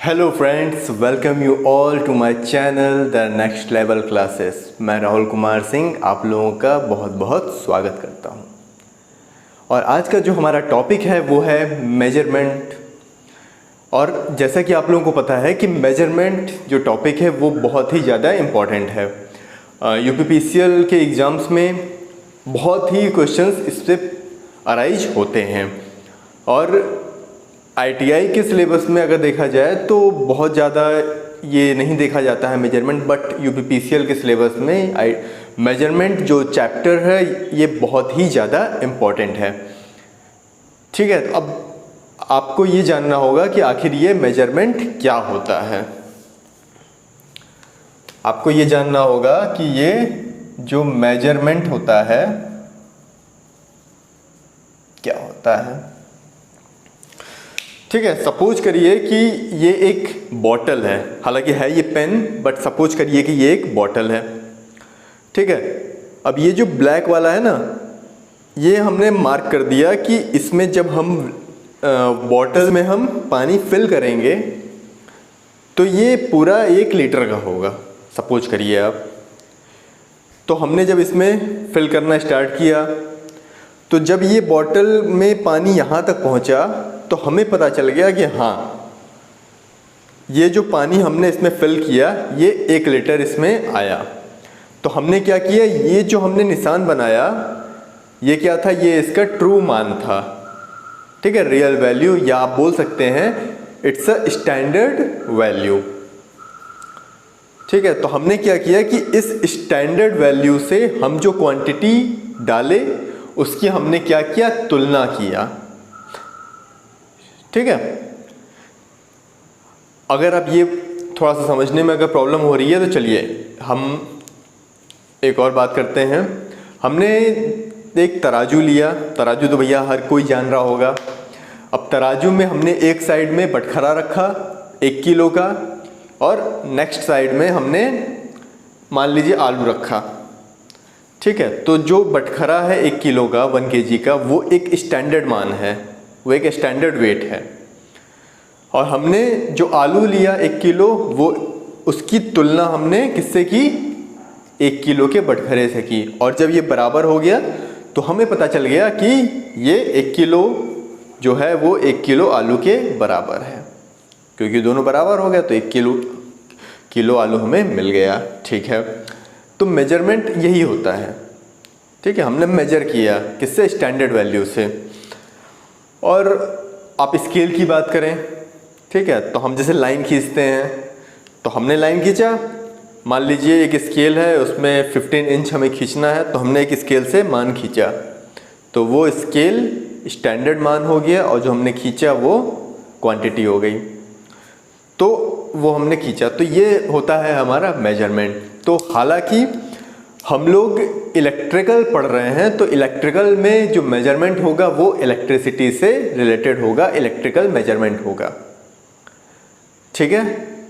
Hello friends, welcome you all to my channel the next level classes. मैं राहुल कुमार सिंह आप लोगों का बहुत बहुत स्वागत करता हूं। और आज का जो हमारा टॉपिक है वो है मेजरमेंट। और जैसा कि आप लोगों को पता है कि मेजरमेंट जो टॉपिक है वो बहुत ही ज़्यादा इम्पॉर्टेंट है। यूपीपीसीएल के एग्ज़ाम्स में बहुत ही क्वेश्चंस इससे अराइज होते हैं। और आईटीआई के सिलेबस में अगर देखा जाए तो बहुत ज़्यादा ये नहीं देखा जाता है मेजरमेंट, बट यूपीपीसीएल के सिलेबस में मेजरमेंट जो चैप्टर है ये बहुत ही ज़्यादा इम्पॉर्टेंट है। ठीक है, अब आपको ये जानना होगा कि आखिर ये मेजरमेंट क्या होता है। आपको ये जानना होगा कि ये जो मेजरमेंट होता है क्या होता है। ठीक है, सपोज करिए कि ये एक बॉटल है, हालांकि है ये पेन, बट सपोज करिए कि ये एक बॉटल है। ठीक है, अब ये जो ब्लैक वाला है ना, ये हमने मार्क कर दिया कि इसमें जब हम बॉटल में हम पानी फिल करेंगे तो ये पूरा 1 लीटर का होगा, सपोज करिए आप। तो हमने जब इसमें फिल करना स्टार्ट किया तो जब ये बॉटल में पानी यहाँ तक पहुँचा तो हमें पता चल गया कि हाँ, ये जो पानी हमने इसमें फिल किया ये 1 लीटर इसमें आया। तो हमने क्या किया, ये जो हमने निशान बनाया ये क्या था, ये इसका ट्रू मान था। ठीक है, रियल वैल्यू, या आप बोल सकते हैं इट्स अ स्टैंडर्ड वैल्यू। ठीक है, तो हमने क्या किया कि इस स्टैंडर्ड वैल्यू से हम जो क्वांटिटी डाले उसकी हमने क्या किया, तुलना किया। ठीक है, अगर आप ये थोड़ा सा समझने में अगर प्रॉब्लम हो रही है तो चलिए हम एक और बात करते हैं। हमने एक तराजू लिया, तराजू तो भैया हर कोई जान रहा होगा। अब तराजू में हमने एक साइड में बटखरा रखा 1 किलो का, और नेक्स्ट साइड में हमने मान लीजिए आलू रखा। ठीक है, तो जो बटखरा है 1 किलो का 1 kg का, वो एक स्टैंडर्ड मान है, वो एक स्टैंडर्ड वेट है। और हमने जो आलू लिया 1 किलो, वो उसकी तुलना हमने किससे की, 1 किलो के बटखरे से की। और जब ये बराबर हो गया तो हमें पता चल गया कि ये 1 किलो जो है वो 1 किलो आलू के बराबर है, क्योंकि दोनों बराबर हो गया तो 1 किलो आलू हमें मिल गया। ठीक है, तो मेजरमेंट यही होता है। ठीक है, हमने मेजर किया किससे, स्टैंडर्ड वैल्यू से। और आप स्केल की बात करें, ठीक है, तो हम जैसे लाइन खींचते हैं, तो हमने लाइन खींचा, मान लीजिए एक स्केल है उसमें 15 इंच हमें खींचना है, तो हमने एक स्केल से मान खींचा, तो वो स्केल स्टैंडर्ड मान हो गया और जो हमने खींचा वो क्वांटिटी हो गई। तो वो हमने खींचा, तो ये होता है हमारा मेजरमेंट। तो हालांकि हम लोग इलेक्ट्रिकल पढ़ रहे हैं, तो इलेक्ट्रिकल में जो मेजरमेंट होगा वो इलेक्ट्रिसिटी से रिलेटेड होगा, इलेक्ट्रिकल मेजरमेंट होगा। ठीक है,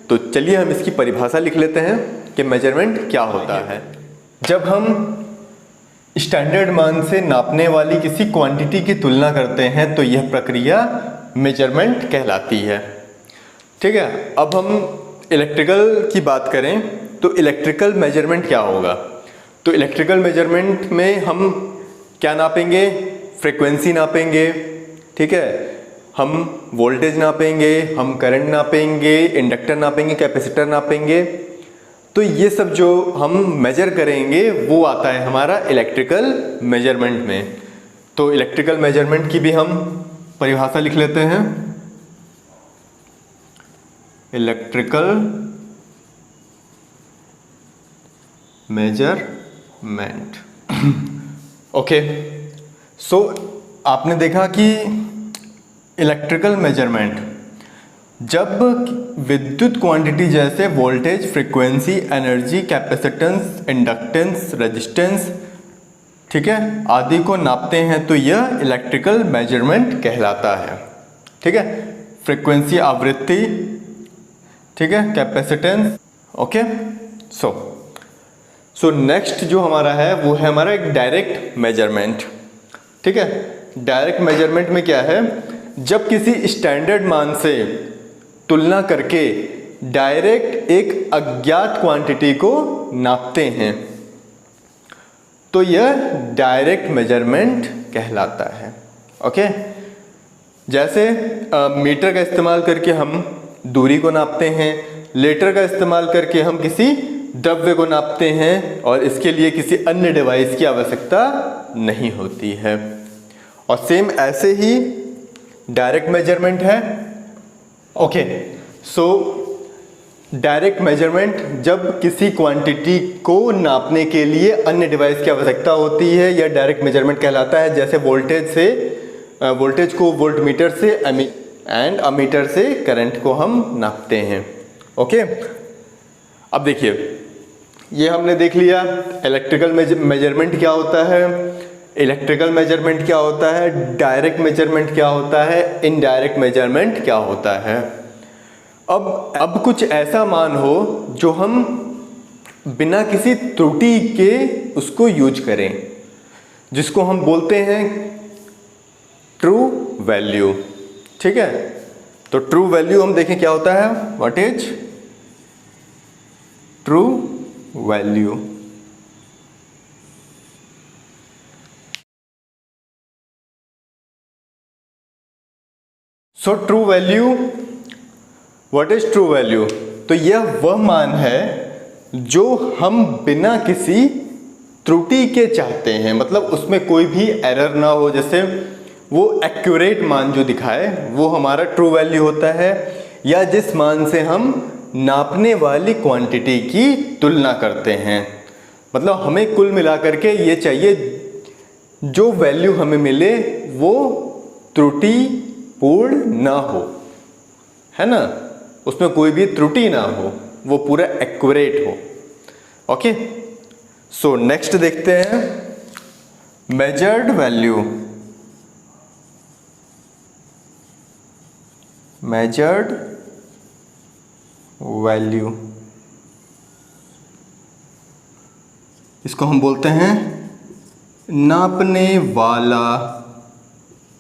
तो चलिए हम इसकी परिभाषा लिख लेते हैं कि मेजरमेंट क्या होता है। जब हम स्टैंडर्ड मान से नापने वाली किसी क्वांटिटी की तुलना करते हैं तो यह प्रक्रिया मेजरमेंट कहलाती है। ठीक है, अब हम इलेक्ट्रिकल की बात करें तो इलेक्ट्रिकल मेजरमेंट क्या होगा। तो इलेक्ट्रिकल मेजरमेंट में हम क्या नापेंगे, फ्रीक्वेंसी नापेंगे। ठीक है, हम वोल्टेज नापेंगे, हम करंट नापेंगे, इंडक्टर नापेंगे, कैपेसिटर नापेंगे। तो ये सब जो हम मेजर करेंगे वो आता है हमारा इलेक्ट्रिकल मेजरमेंट में। तो इलेक्ट्रिकल मेजरमेंट की भी हम परिभाषा लिख लेते हैं। Electrical measurement. ओके, सो आपने देखा कि इलेक्ट्रिकल मेजरमेंट जब विद्युत क्वांटिटी जैसे voltage, frequency, energy, capacitance, inductance, resistance, ठीक है, आदि को नापते हैं तो यह इलेक्ट्रिकल मेजरमेंट कहलाता है। ठीक है, फ्रीक्वेंसी आवृत्ति, ठीक है, कैपेसिटेंस। ओके, सो नेक्स्ट जो हमारा है वो है हमारा एक डायरेक्ट मेजरमेंट। ठीक है, डायरेक्ट मेजरमेंट में क्या है, जब किसी स्टैंडर्ड मान से तुलना करके डायरेक्ट एक अज्ञात क्वांटिटी को नापते हैं तो यह डायरेक्ट मेजरमेंट कहलाता है। ओके, जैसे मीटर का इस्तेमाल करके हम दूरी को नापते हैं, लीटर का इस्तेमाल करके हम किसी द्रव्य को नापते हैं और इसके लिए किसी अन्य डिवाइस की आवश्यकता नहीं होती है। और सेम ऐसे ही डायरेक्ट मेजरमेंट है। ओके, सो डायरेक्ट मेजरमेंट जब किसी क्वांटिटी को नापने के लिए अन्य डिवाइस की आवश्यकता होती है, यह डायरेक्ट मेजरमेंट कहलाता है। जैसे वोल्टेज को वोल्टमीटर से एंड अमीटर से करंट को हम नापते हैं। ओके, अब देखिए, ये हमने देख लिया इलेक्ट्रिकल मेजरमेंट क्या होता है, इलेक्ट्रिकल मेजरमेंट क्या होता है, डायरेक्ट मेजरमेंट क्या होता है, इनडायरेक्ट मेजरमेंट क्या होता है। अब कुछ ऐसा मान हो जो हम बिना किसी त्रुटि के उसको यूज करें, जिसको हम बोलते हैं ट्रू वैल्यू। ठीक है, तो ट्रू वैल्यू हम देखें क्या होता है, what is true value. So true value, what is true value, तो यह वह मान है जो हम बिना किसी त्रुटि के चाहते हैं, मतलब उसमें कोई भी एरर ना हो, जैसे वो एक्यूरेट मान जो दिखाए वो हमारा ट्रू वैल्यू होता है, या जिस मान से हम नापने वाली क्वांटिटी की तुलना करते हैं। मतलब हमें कुल मिलाकर के ये चाहिए जो वैल्यू हमें मिले वो त्रुटिपूर्ण ना हो, है ना, उसमें कोई भी त्रुटि ना हो, वो पूरा एक्यूरेट हो। ओके, सो नेक्स्ट देखते हैं मेजर्ड वैल्यू। मेजर्ड वैल्यू, इसको हम बोलते हैं नापने वाला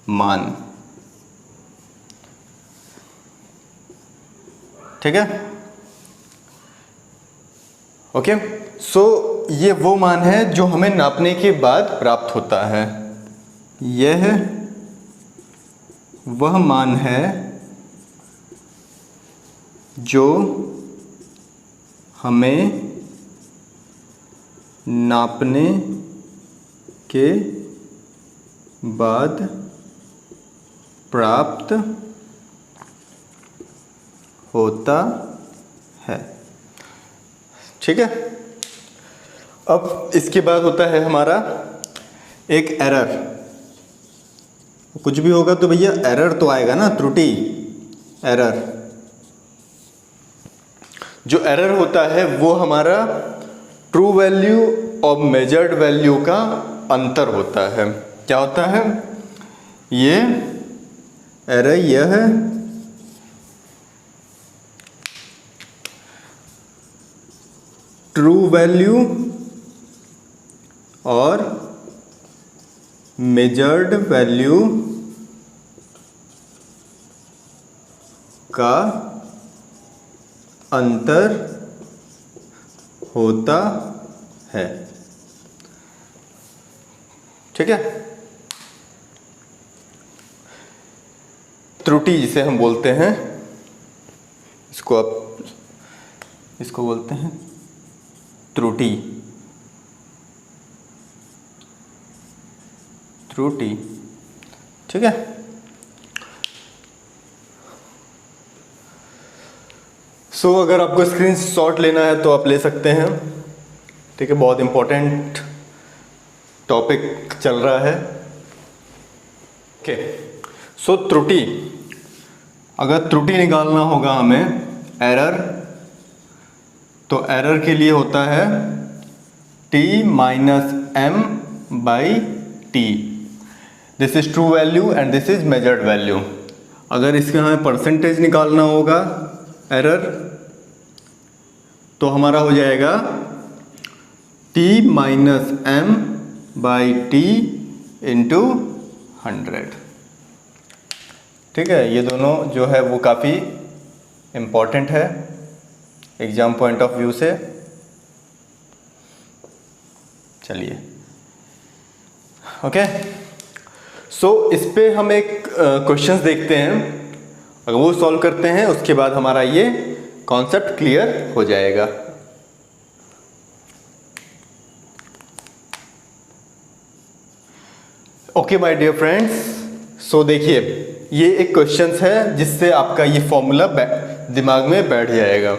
मान। ठीक है, ओके, सो ये वो मान है जो हमें नापने के बाद प्राप्त होता है। यह वह मान है जो हमें नापने के बाद प्राप्त होता है। ठीक है, अब इसके बाद होता है हमारा एक एरर। कुछ भी होगा तो भैया एरर तो आएगा ना, त्रुटि, एरर। जो एरर होता है वो हमारा ट्रू वैल्यू और मेजर्ड वैल्यू का अंतर होता है। क्या होता है ये एरर? यह है ट्रू वैल्यू और मेजर्ड वैल्यू का अंतर होता है। ठीक है, त्रुटि जिसे हम बोलते हैं, इसको बोलते हैं त्रुटि। ठीक है, सो अगर आपको स्क्रीनशॉट लेना है तो आप ले सकते हैं। ठीक है, बहुत इंपॉर्टेंट टॉपिक चल रहा है। ओके, सो त्रुटि, अगर त्रुटि निकालना होगा हमें, एरर, तो एरर के लिए होता है t minus M by T. This is true value and this is measured value. अगर इसका हमें परसेंटेज निकालना होगा एरर, तो हमारा हो जाएगा t minus M by T into 100। ठीक है, ये दोनों जो है वो काफ़ी इम्पॉर्टेंट है एग्ज़ाम पॉइंट ऑफ व्यू से। चलिए ओके, सो इस पे हम एक क्वेश्चंस देखते हैं, अगर वो सॉल्व करते हैं उसके बाद हमारा ये कॉन्सेप्ट क्लियर हो जाएगा। ओके माय डियर फ्रेंड्स, सो देखिए ये एक क्वेश्चंस है जिससे आपका ये फॉर्मूला दिमाग में बैठ जाएगा।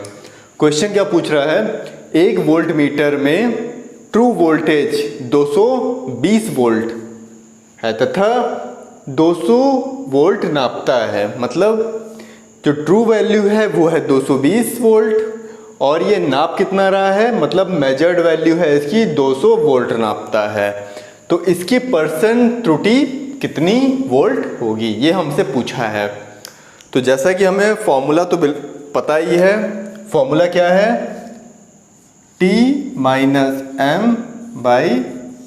क्वेश्चन क्या पूछ रहा है, एक वोल्ट मीटर में ट्रू वोल्टेज 220 वोल्ट है तथा 200 वोल्ट नापता है, मतलब जो ट्रू वैल्यू है वो है 220 वोल्ट और ये नाप कितना रहा है, मतलब मेजर्ड वैल्यू है इसकी 200 वोल्ट नापता है। तो इसकी परसेंट त्रुटि कितनी वोल्ट होगी, ये हमसे पूछा है। तो जैसा कि हमें फॉर्मूला तो पता ही है, फॉर्मूला क्या है, T minus M by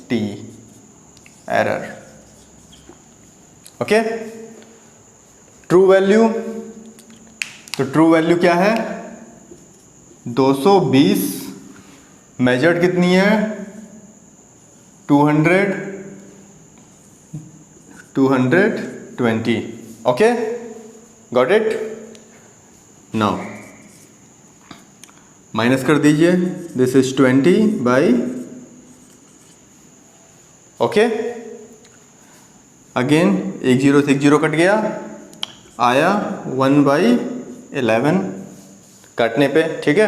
T error. Okay, true value, तो ट्रू वैल्यू क्या है 220, मेजर्ड कितनी है 220। Okay, got it. Now minus कर दीजिए, this is 20 by, okay, again एक जीरो से एक जीरो कट गया, आया 1/11 काटने पे, ठीक है।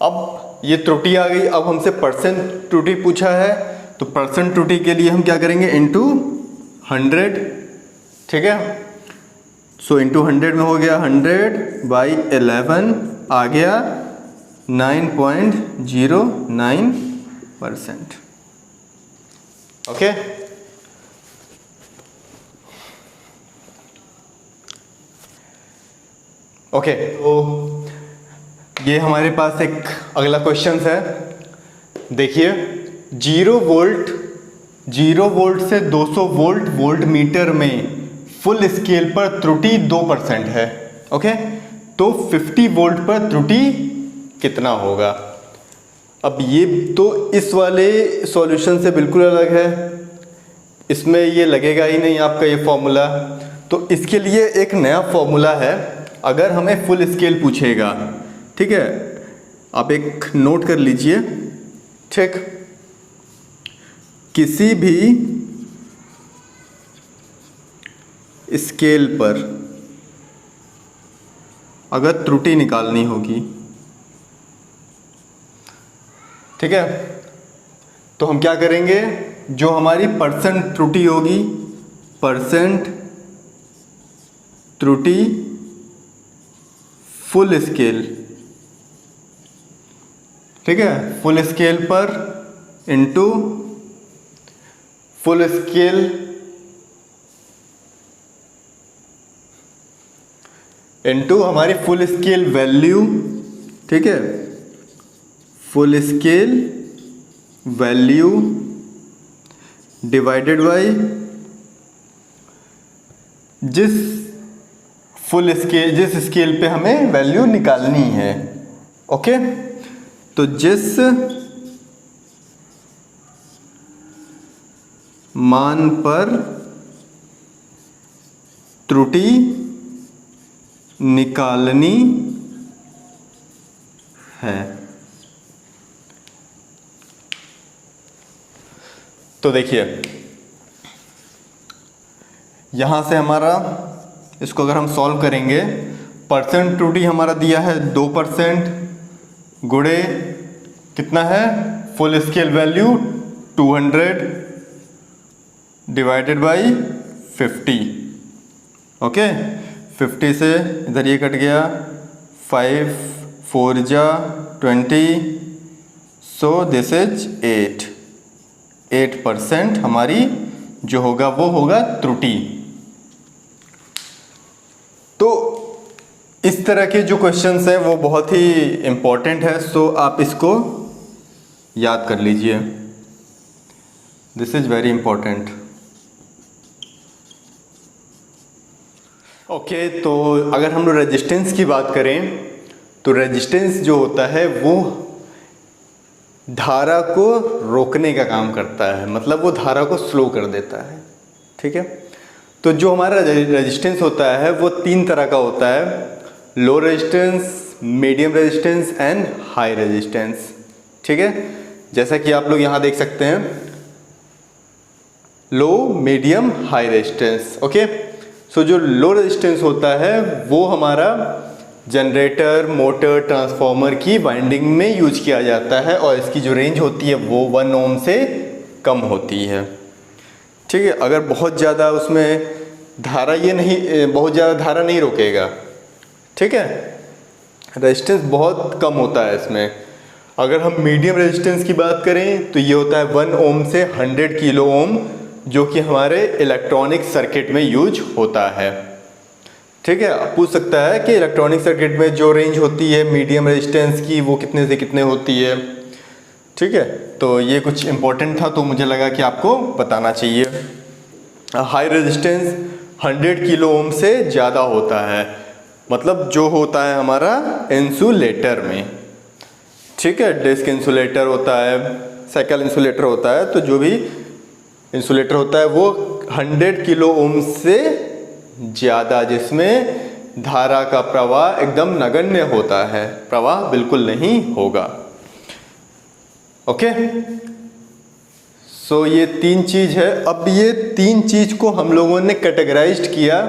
अब ये त्रुटि आ गई, अब हमसे परसेंट त्रुटि पूछा है, तो परसेंट त्रुटि के लिए हम क्या करेंगे, इनटू 100, ठीक है। सो इनटू 100 में हो गया 100/11 आ गया 9.09%। ओके, ओके, तो ये हमारे पास एक अगला क्वेश्चन है। देखिए 0 वोल्ट से 200 वोल्ट वोल्ट मीटर में फुल स्केल पर त्रुटि 2% है। ओके, तो 50 वोल्ट पर त्रुटि कितना होगा। अब ये तो इस वाले सॉल्यूशन से बिल्कुल अलग है, इसमें ये लगेगा ही नहीं आपका ये फॉर्मूला। तो इसके लिए एक नया फॉर्मूला है, अगर हमें फुल स्केल पूछेगा, ठीक है, आप एक नोट कर लीजिए, ठीक। किसी भी स्केल पर अगर त्रुटि निकालनी होगी, ठीक है, तो हम क्या करेंगे, जो हमारी परसेंट त्रुटि होगी, परसेंट त्रुटि फुल स्केल, ठीक है, फुल स्केल पर इनटू फुल स्केल इनटू हमारी फुल स्केल वैल्यू, ठीक है, full scale value divided by जिस स्केल पे हमें वैल्यू निकालनी है। ओके, तो जिस मान पर त्रुटि निकालनी है, तो देखिए यहां से हमारा, इसको अगर हम सॉल्व करेंगे, परसेंट त्रुटि हमारा दिया है 2%, गुणे कितना है, full scale value 200 divided by 50। Okay, 50 से इधर ये कट गया, 5 4 जा 20, सो दिस इज 8% हमारी जो होगा वो होगा त्रुटि। तो इस तरह के जो क्वेश्चंस हैं वो बहुत ही इम्पोर्टेंट है, सो आप इसको याद कर लीजिए, this is very important. Okay, तो अगर हम लोग रेजिस्टेंस की बात करें तो रेजिस्टेंस जो होता है वो धारा को रोकने का काम करता है, मतलब वो धारा को स्लो कर देता है। ठीक है, तो जो हमारा रेजिस्टेंस होता है वो 3 तरह का होता है, low resistance, medium resistance and high resistance. ठीक है, जैसा कि आप लोग यहाँ देख सकते हैं, लो, मीडियम, हाई रेजिस्टेंस। ओके, सो जो लो रेजिस्टेंस होता है वो हमारा जनरेटर, मोटर, ट्रांसफार्मर की वाइंडिंग में यूज किया जाता है और इसकी जो रेंज होती है वो 1 ओम से कम होती है। ठीक है, अगर बहुत ज़्यादा उसमें धारा बहुत ज़्यादा धारा नहीं रोकेगा। ठीक है, रेजिस्टेंस बहुत कम होता है इसमें। अगर हम मीडियम रेजिस्टेंस की बात करें तो ये होता है 1 ओम से 100 किलो ओम, जो कि हमारे इलेक्ट्रॉनिक सर्किट में यूज होता है। ठीक है, आप पूछ सकता है कि इलेक्ट्रॉनिक सर्किट में जो रेंज होती है मीडियम रेजिस्टेंस की वो कितने से कितने होती है। ठीक है, तो ये कुछ इम्पोर्टेंट था तो मुझे लगा कि आपको बताना चाहिए। हाई रेजिस्टेंस 100 किलो ओम से ज़्यादा होता है, मतलब जो होता है हमारा इंसुलेटर में। ठीक है, डिस्क इंसुलेटर होता है, साइकिल इंसुलेटर होता है, तो जो भी इंसुलेटर होता है वो 100 किलो ओम से ज़्यादा, जिसमें धारा का प्रवाह एकदम नगण्य होता है, प्रवाह बिल्कुल नहीं होगा। ओके, सो ये 3 चीज़ है। अब ये 3 चीज़ को हम लोगों ने कैटेगराइज्ड किया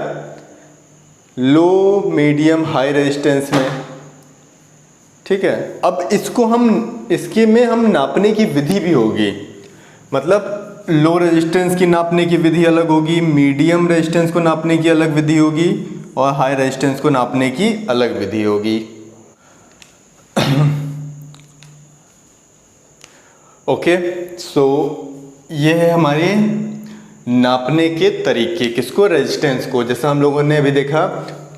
लो, मीडियम, हाई रेजिस्टेंस में। ठीक है, अब इसके में हम नापने की विधि भी होगी, मतलब लो रेजिस्टेंस की नापने की विधि अलग होगी, मीडियम रेजिस्टेंस को नापने की अलग विधि होगी और हाई रेजिस्टेंस को नापने की अलग विधि होगी। ओके, सो ये है हमारे नापने के तरीके, किसको, रेजिस्टेंस को। जैसा हम लोगों ने अभी देखा,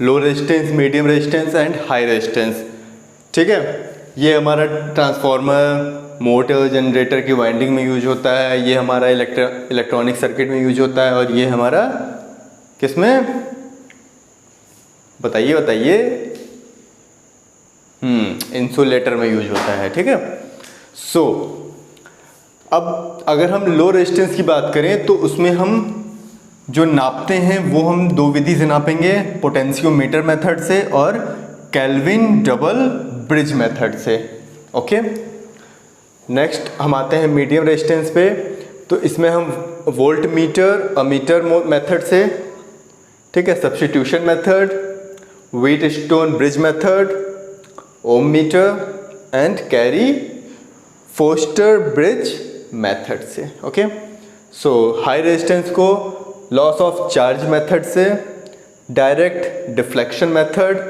low resistance, medium resistance and high resistance. ठीक है, ये हमारा ट्रांसफार्मर, मोटर, जनरेटर की वाइंडिंग में यूज होता है, ये हमारा इलेक्ट्रॉनिक सर्किट में यूज होता है, और ये हमारा किस में, बताइए इंसुलेटर में यूज होता है। ठीक है, सो अब अगर हम लो रेजिस्टेंस की बात करें तो उसमें हम जो नापते हैं वो हम 2 विधि से नापेंगे, पोटेंशियोमीटर मेथड से और केल्विन डबल ब्रिज मेथड से। ओके, नेक्स्ट हम आते हैं मीडियम रेजिस्टेंस पे, तो इसमें हम वोल्ट मीटर, अमीटर मेथड से, ठीक है, substitution method, Wheatstone bridge method, ohm meter and Carey Foster bridge method से। ओके, सो हाई रेजिस्टेंस को लॉस ऑफ चार्ज मेथड से, direct deflection method,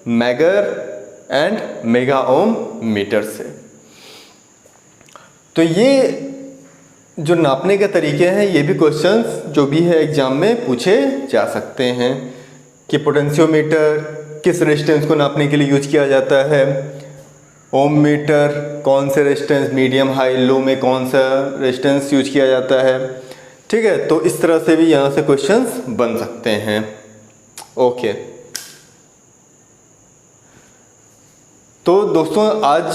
Megger and mega ohm meter से। तो ये जो नापने के तरीके हैं, ये भी क्वेश्चंस जो भी है एग्जाम में पूछे जा सकते हैं कि पोटेंशियोमीटर किस रेजिस्टेंस को नापने के लिए यूज किया जाता है, ओम मीटर कौन से रेजिस्टेंस, मीडियम, हाई, लो में कौन सा रेजिस्टेंस यूज किया जाता है। ठीक है, तो इस तरह से भी यहाँ से क्वेश्चंस बन सकते हैं। ओके, तो दोस्तों आज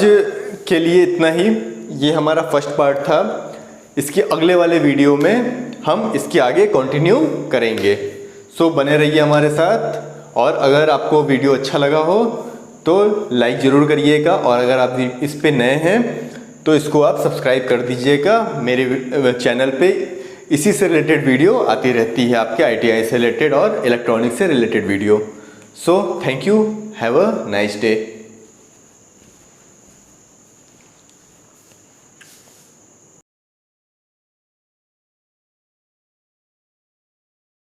के लिए इतना ही, ये हमारा फर्स्ट पार्ट था। इसके अगले वाले वीडियो में हम इसके आगे कंटिन्यू करेंगे, सो बने रहिए हमारे साथ। और अगर आपको वीडियो अच्छा लगा हो तो लाइक ज़रूर करिएगा, और अगर आप इस पे नए हैं तो इसको आप सब्सक्राइब कर दीजिएगा। मेरे चैनल पे इसी से रिलेटेड वीडियो आती रहती है, आपके ITI से रिलेटेड और इलेक्ट्रॉनिक्स से related video. So thank you, have a nice day.